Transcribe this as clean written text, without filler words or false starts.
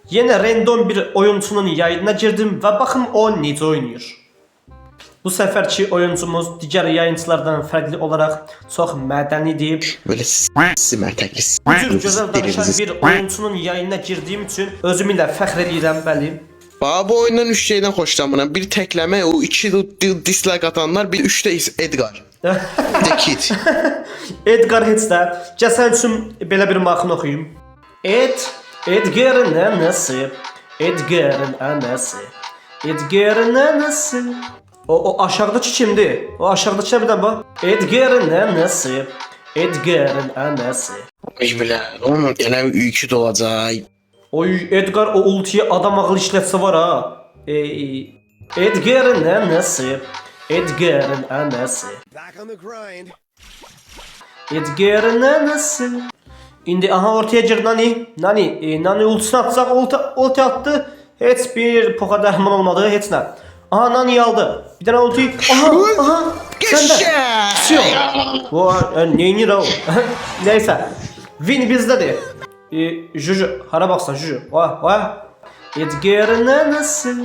Yine random bir oyuncunun yayınına girdim ve bakın o necə oynuyor. Bu seferki oyuncumuz diğer yayıncılardan farklı olarak çok mədənidir. Böyle simertekli Bu cür gözəl danışan bir oyuncunun yayınına girdiğim için özümü ilə fəxr edirəm, bəli. Baba bu oyundan 3 şeyden hoşlanmıram. Bir tekleme, o 2 dislike atanlar, bir 3 de Edgar. The Kid. Edgar heç də. Gəl sənin üçün belə bir mahnı oxuyum. Edgar'ın anası. Edgar'ın anası. Edgar'ın anası. O aşağıdaki kimdir? O aşağıdaki birden bak. Edgar'ın anası. Edgar'ın anası. Ay bile, onun gene 2 dolacak. Oy Edgar o ultiyi adam akıllı işletse var ha. Edgar'ın anası. Edgar'ın anası. Back on the grind. Edgar'ın anası. İndi aha ortaya gir Nani. Nani ultisini atacak. Ulti attı. Heç bir poka dərman olmadı. Heç nə. Aha Nani aldı. Bir tane ulti. Aha. Sen de. Kısıyor. Vay neyini o. Neyse. Win bizdedir. Juju. Hara baksan Juju. Vay. Edgar'ın anası.